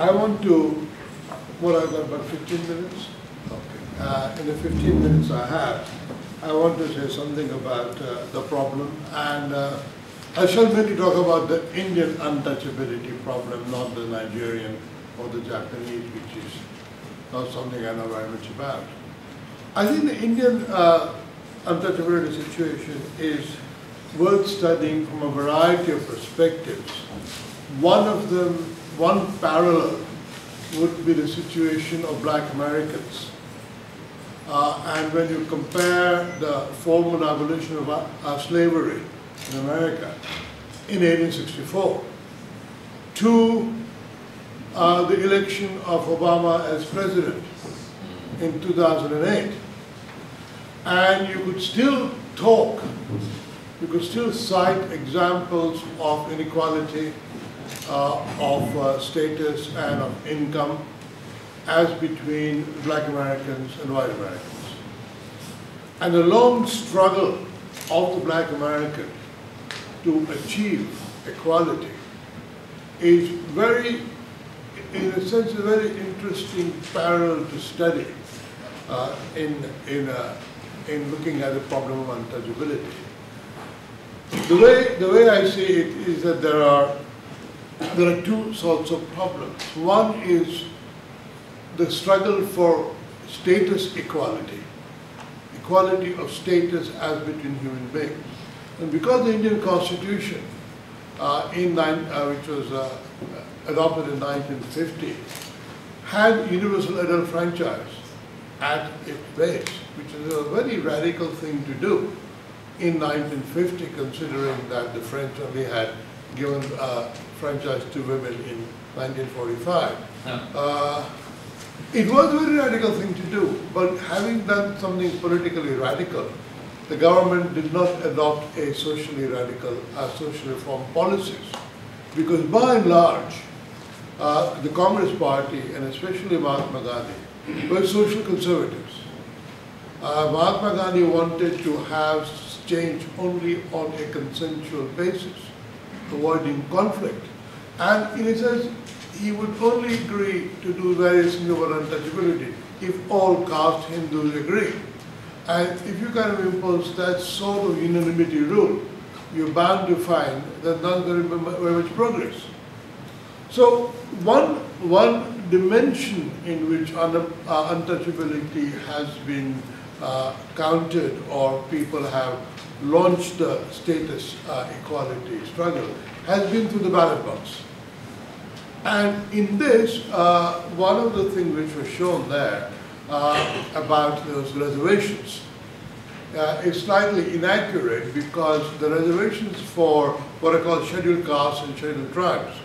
I want to, what I've got about 15 minutes? Okay. In the 15 minutes I have, I want to say something about the problem, and I shall mainly talk about the Indian untouchability problem, not the Nigerian or the Japanese, which is not something I know very much about. I think the Indian untouchability situation is worth studying from a variety of perspectives. One parallel would be the situation of black Americans. And when you compare the formal abolition of slavery in America in 1864 to the election of Obama as president in 2008, and you could still talk, you could still cite examples of inequality, of status and of income as between black Americans and white Americans. And the long struggle of the black American to achieve equality is very, in a sense, a very interesting parallel to study in looking at the problem of untouchability. The way I see it is that there are two sorts of problems. One is the struggle for status equality, equality of status as between human beings. And because the Indian Constitution, which was adopted in 1950, had universal adult franchise at its base, which is a very radical thing to do in 1950, considering that the French only had given franchise to women in 1945. Yeah. It was a very radical thing to do, but having done something politically radical, the government did not adopt a socially radical, social reform policies, because by and large, the Communist Party, and especially Mahatma Gandhi, were social conservatives. Mahatma Gandhi wanted to have change only on a consensual basis, avoiding conflict. And in a sense, he would only agree to do various things about untouchability if all caste Hindus agree. And if you kind of impose that sort of unanimity rule, you're bound to find that not going to be very much progress. So one dimension in which untouchability has been countered, or people have launched the status equality struggle, has been through the ballot box. And in this, one of the things which was shown there about those reservations is slightly inaccurate, because the reservations for what are called scheduled castes and scheduled tribes,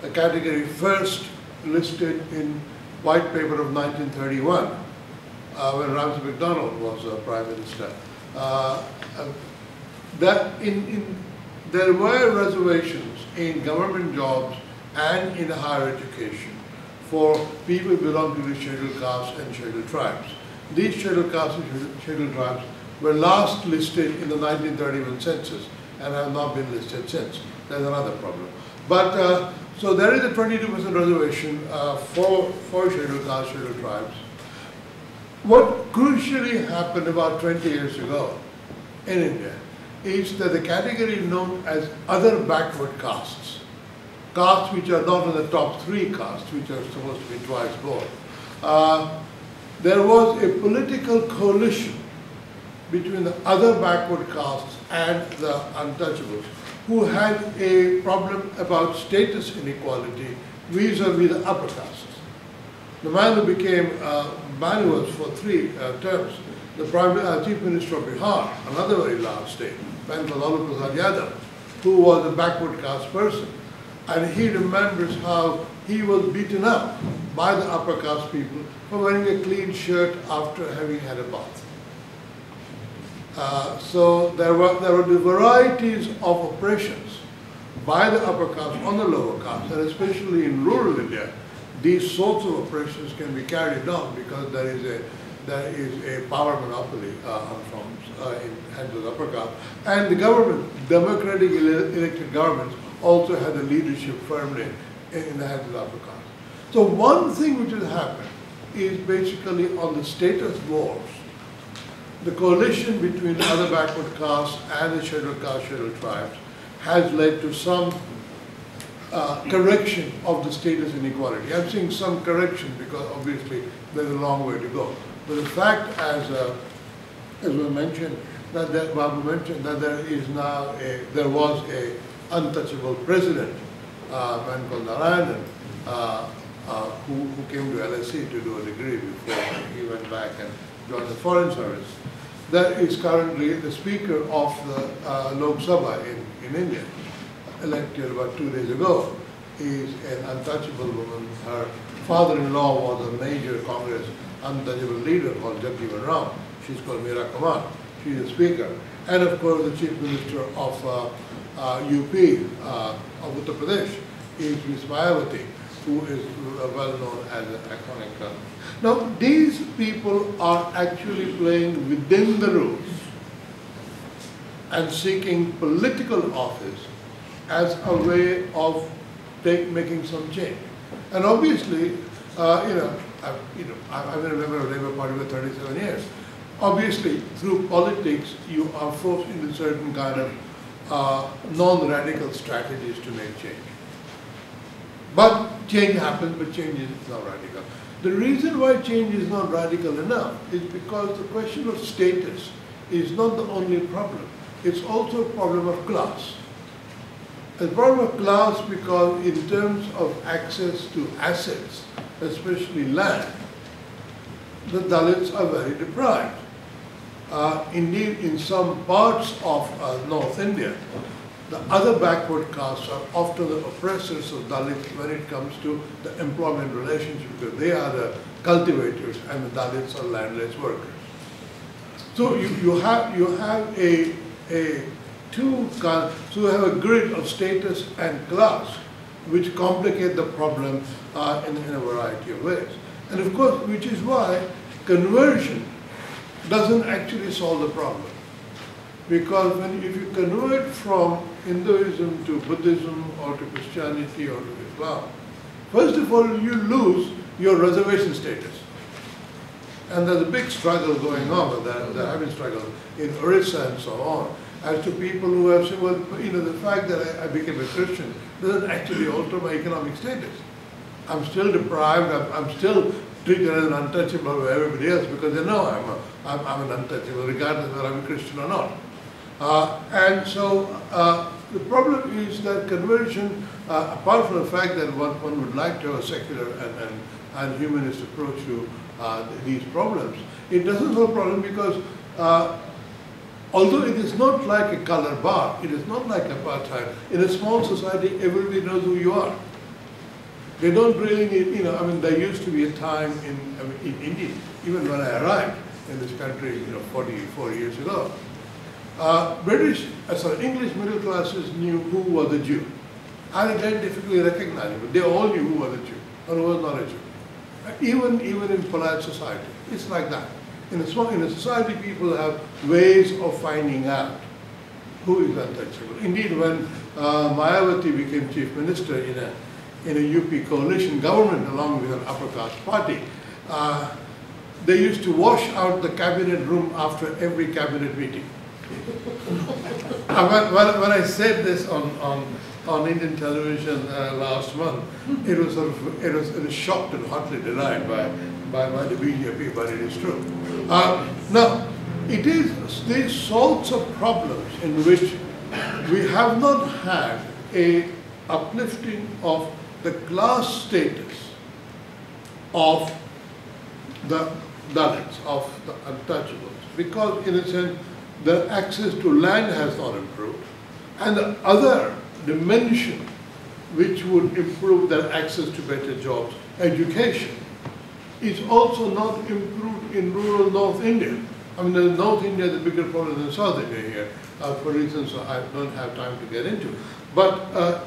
a category first listed in White Paper of 1931, when Ramsay MacDonald was Prime Minister, there were reservations in government jobs and in higher education for people belonging to the scheduled castes and scheduled tribes. These scheduled castes and scheduled tribes were last listed in the 1931 census and have not been listed since. There's another problem. But so there is a 22% reservation for scheduled castes, scheduled tribes. What crucially happened about 20 years ago in India is that the category known as other backward castes, castes which are not in the top 3 castes, which are supposed to be twice more, there was a political coalition between the other backward castes and the untouchables, who had a problem about status inequality vis-a-vis the upper castes. The man who became was for 3 terms, the Chief Minister of Bihar, another very large state, man called Lalu Prasad Yadav, who was a backward caste person. And he remembers how he was beaten up by the upper caste people for wearing a clean shirt after having had a bath. So there were the varieties of oppressions by the upper caste on the lower caste, and especially in rural India, these sorts of oppressions can be carried on because there is a power monopoly in hands of the upper caste. And the government, democratically elected governments, also had the leadership firmly in the hands of the upper caste. So one thing which has happened is basically on the status wars, the coalition between other backward castes and the scheduled caste, scheduled tribes has led to some correction of the status inequality. I'm saying some correction because obviously there's a long way to go. But the fact, as we mentioned, that Babu mentioned that there was a untouchable president, a man called Narayanan, who came to LSE to do a degree before he went back and joined the Foreign Service. That is currently the Speaker of the Lok Sabha in India, elected about 2 days ago. Is an untouchable woman. Her father-in-law was a major Congress untouchable leader called Jagjivan Ram. She's called Meera Kamal. She's a speaker. And of course the Chief Minister of UP, of Uttar Pradesh, is Ms. Mayawati, who is well known as an iconic. Now these people are actually playing within the rules and seeking political office as a way of making some change. And obviously, I've been a member of the Labour Party for 37 years. Obviously, through politics, you are forced into certain kind of non-radical strategies to make change. But change happens, but change is not radical. The reason why change is not radical enough is because the question of status is not the only problem. It's also a problem of class. A problem of class because in terms of access to assets, especially land, the Dalits are very deprived. Indeed, in some parts of North India, the other backward castes are often the oppressors of Dalits when it comes to the employment relationship, because they are the cultivators and the Dalits are landless workers. So you have so you have a grid of status and class which complicate the problem in a variety of ways. And of course, which is why conversion doesn't actually solve the problem. Because if you convert from Hinduism to Buddhism or to Christianity or to Islam, first of all, you lose your reservation status. And there's a big struggle going on with that. They're having struggle in Orissa and so on, as to people who have said, well, the fact that I became a Christian doesn't actually alter my economic status. I'm still deprived, I'm still treated as an untouchable by everybody else because they know I'm an untouchable regardless whether I'm a Christian or not. And so the problem is that conversion, apart from the fact that one would like to have a secular and humanist approach to these problems, it doesn't solve the problem because although it is not like a color bar, it is not like apartheid. In a small society, everybody knows who you are. They don't really need, there used to be a time in India, even when I arrived in this country, 44 years ago, English middle classes knew who was a Jew. Identically recognized, but they all knew who was a Jew or who was not a Jew. Even in polite society, it's like that. In a society, people have ways of finding out who is untouchable. Indeed, when Mayawati became chief minister in a UP coalition government along with an upper caste party, they used to wash out the cabinet room after every cabinet meeting. When I said this on Indian television last month, it was shocked and hotly denied by the BJP, but it is true. Now, it is these sorts of problems in which we have not had a uplifting of the class status of the Dalits, of the untouchables, because in a sense, the access to land has not improved, and the other dimension which would improve their access to better jobs, education, is also not improved in rural North India. North India is a bigger problem than South India here, for reasons I don't have time to get into. But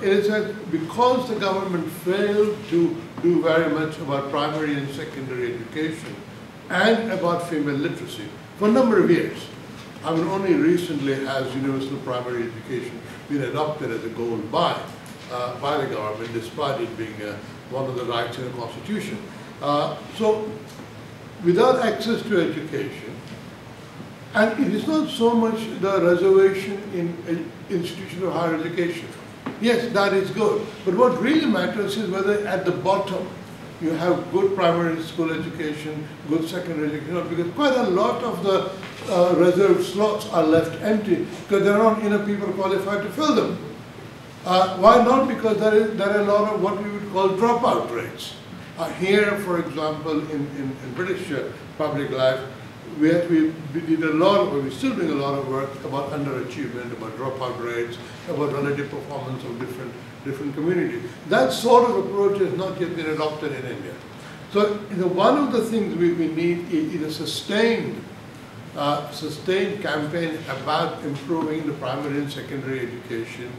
it is that because the government failed to do very much about primary and secondary education and about female literacy for a number of years. Only recently has universal primary education been adopted as a goal by by the government, despite it being one of the rights in the Constitution. So, without access to education, and it is not so much the reservation in institutions of higher education. Yes, that is good. But what really matters is whether at the bottom you have good primary school education, good secondary education, because quite a lot of the reserved slots are left empty because there are not enough people qualified to fill them. Why not? Because there are a lot of what we would call dropout rates. Here, for example, in British public life, we did a lot of, we're still doing a lot of work about underachievement, about dropout rates, about relative performance of different communities. That sort of approach has not yet been adopted in India. So, one of the things we need is a sustained campaign about improving the primary and secondary education,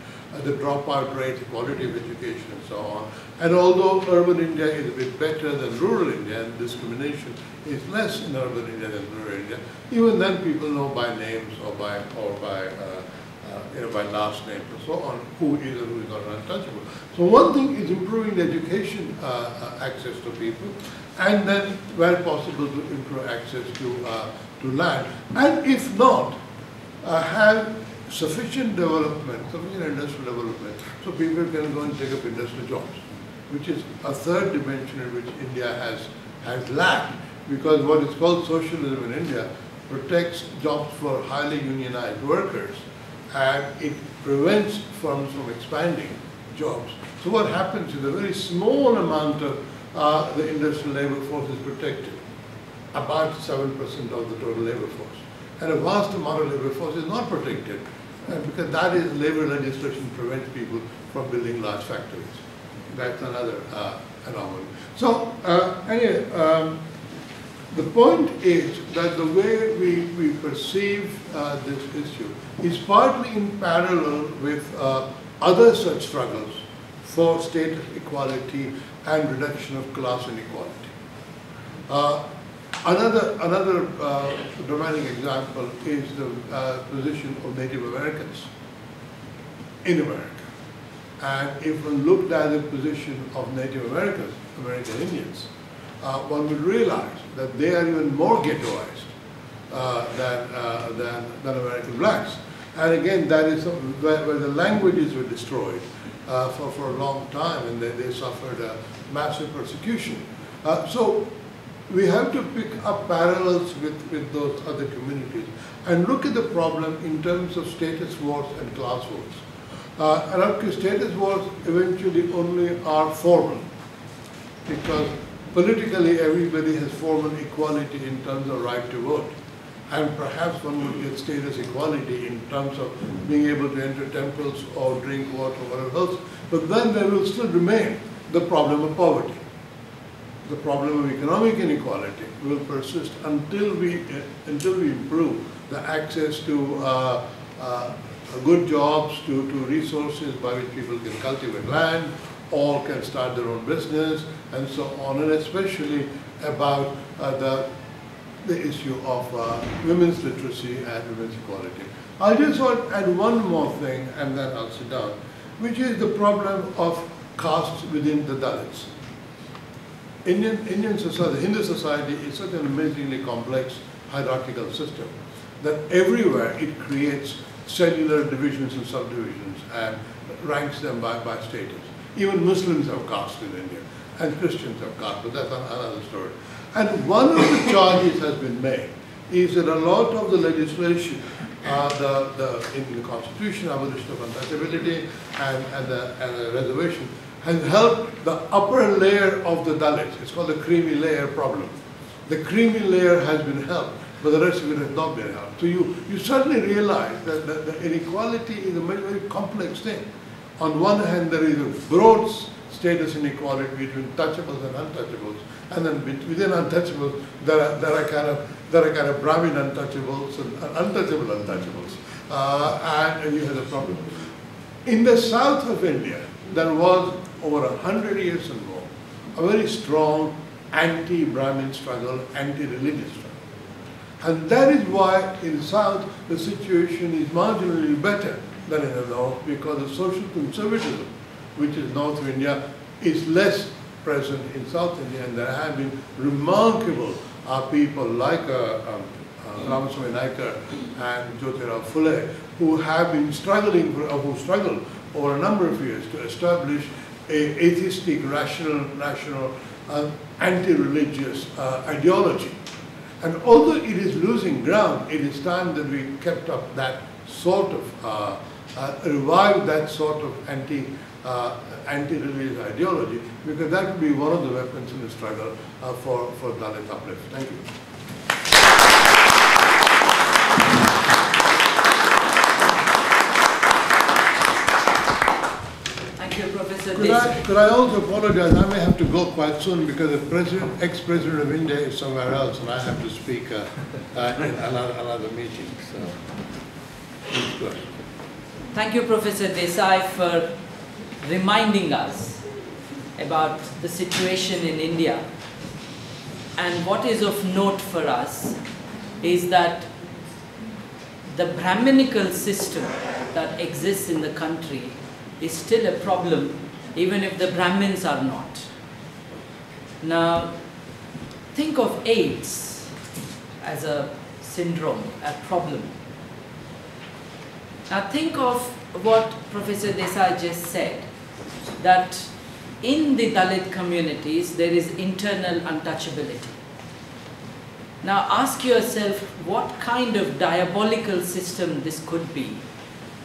the dropout rate, the quality of education, and so on. And although urban India is a bit better than rural India, and discrimination is less in urban India than rural India, even then people know by names or by last names and so on who is or who is not untouchable. So one thing is improving the education access to people, and then where possible to improve access to land, and if not, have sufficient development, sufficient industrial development, so people can go and take up industrial jobs, which is a third dimension in which India has lacked, because what is called socialism in India protects jobs for highly unionized workers, and it prevents firms from expanding jobs. So what happens is a very small amount of the industrial labor force is protected, about 7% of the total labor force. And a vast amount of labor force is not protected, because that is labor legislation prevents people from building large factories. That's another anomaly. So anyway, the point is that the way we perceive this issue is partly in parallel with other such struggles for status equality and reduction of class inequality. Another dramatic example is the position of Native Americans in America. And if one looked at the position of Native Americans, American Indians, one would realize that they are even more ghettoized than American blacks. And again, that is where the languages were destroyed for a long time, and they suffered a massive persecution. So we have to pick up parallels with those other communities and look at the problem in terms of status wars and class wars. And status wars eventually only are formal, because politically everybody has formal equality in terms of right to vote. And perhaps one would get status equality in terms of being able to enter temples or drink water or whatever else. But then there will still remain the problem of poverty. The problem of economic inequality will persist until we improve the access to good jobs, to resources by which people can cultivate land or can start their own business and so on, and especially about the issue of women's literacy and women's equality. I just want to add one more thing and then I'll sit down, which is the problem of castes within the Dalits. Indian society, Hindu society is such an amazingly complex hierarchical system that everywhere it creates cellular divisions and subdivisions and ranks them by status. Even Muslims have caste in India and Christians have caste, but that's another story. And one of the charges has been made is that a lot of the legislation, in the Constitution, abolition of untouchability and the reservation, has helped the upper layer of the Dalits. It's called the creamy layer problem. The creamy layer has been helped, but the rest of it has not been helped. So you suddenly realize that the inequality is a very, very complex thing. On one hand, there is a broad status inequality between touchables and untouchables, and then within untouchables, there are kind of Brahmin untouchables and untouchable untouchables, and you have the problem. In the south of India, there was over 100 years and more a very strong anti-Brahmin struggle, anti-religious struggle. And that is why in the south the situation is marginally better than in the north, because of social conservatism which is North India, is less present in South India, and there have been remarkable people like Ramaswamy Naikar and Jyotirao Phule, who have been struggling, who struggled over a number of years to establish a atheistic, rational, anti-religious ideology. And although it is losing ground, it is time that we kept up that sort of, revived that sort of anti-religious ideology, because that would be one of the weapons in the struggle for Dalit uplift. Thank you. Could I also apologize? I may have to go quite soon because the ex-president of India is somewhere else, and I have to speak in another meeting. So, please go ahead. Thank you, Professor Desai, for reminding us about the situation in India. And what is of note for us is that the Brahminical system that exists in the country is still a problem, even if the Brahmins are not. Now, think of AIDS as a syndrome, a problem. Now think of what Professor Desai just said, that in the Dalit communities there is internal untouchability. Now ask yourself what kind of diabolical system this could be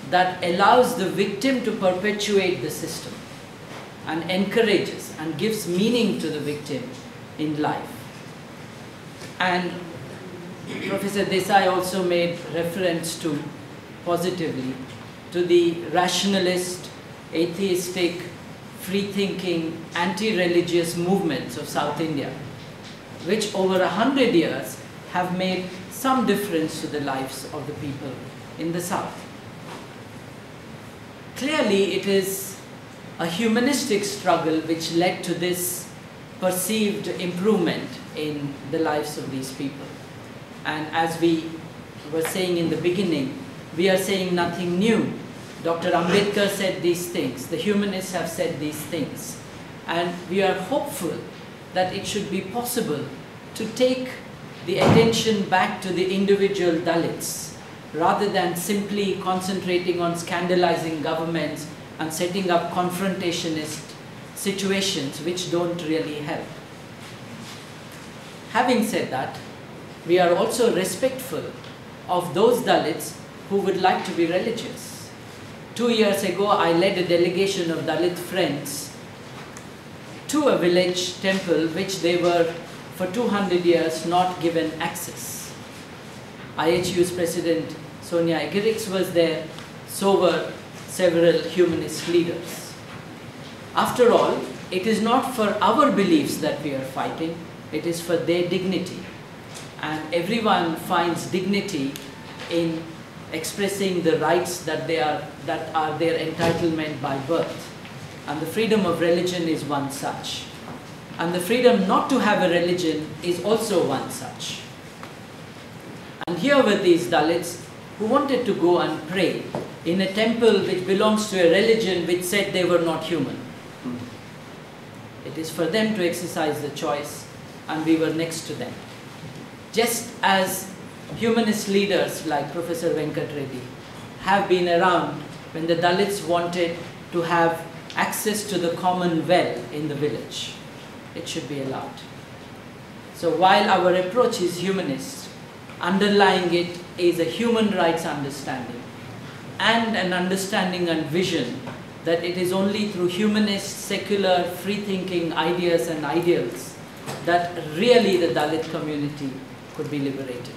that allows the victim to perpetuate the system and encourages and gives meaning to the victim in life. And Professor Desai also made reference to, positively, to the rationalist, atheistic, free-thinking, anti-religious movements of South India, which over 100 years have made some difference to the lives of the people in the South. Clearly, it is a humanistic struggle which led to this perceived improvement in the lives of these people. And as we were saying in the beginning, we are saying nothing new. Dr. Ambedkar said these things, the humanists have said these things, and we are hopeful that it should be possible to take the attention back to the individual Dalits, rather than simply concentrating on scandalizing governments and setting up confrontationist situations which don't really help. Having said that, we are also respectful of those Dalits who would like to be religious. 2 years ago, I led a delegation of Dalit friends to a village temple which they were for 200 years not given access. IHEU's President Sonia Eggerix was there, so were several humanist leaders. After all, it is not for our beliefs that we are fighting, it is for their dignity. And everyone finds dignity in expressing the rights that are their entitlement by birth. And the freedom of religion is one such. And the freedom not to have a religion is also one such. And here were these Dalits who wanted to go and pray in a temple which belongs to a religion which said they were not human. It is for them to exercise the choice, and we were next to them. Just as humanist leaders like Professor Venkat Reddy have been around when the Dalits wanted to have access to the common well in the village. It should be allowed. So while our approach is humanist, underlying it is a human rights understanding and an understanding and vision that it is only through humanist, secular, free-thinking ideas and ideals that really the Dalit community could be liberated.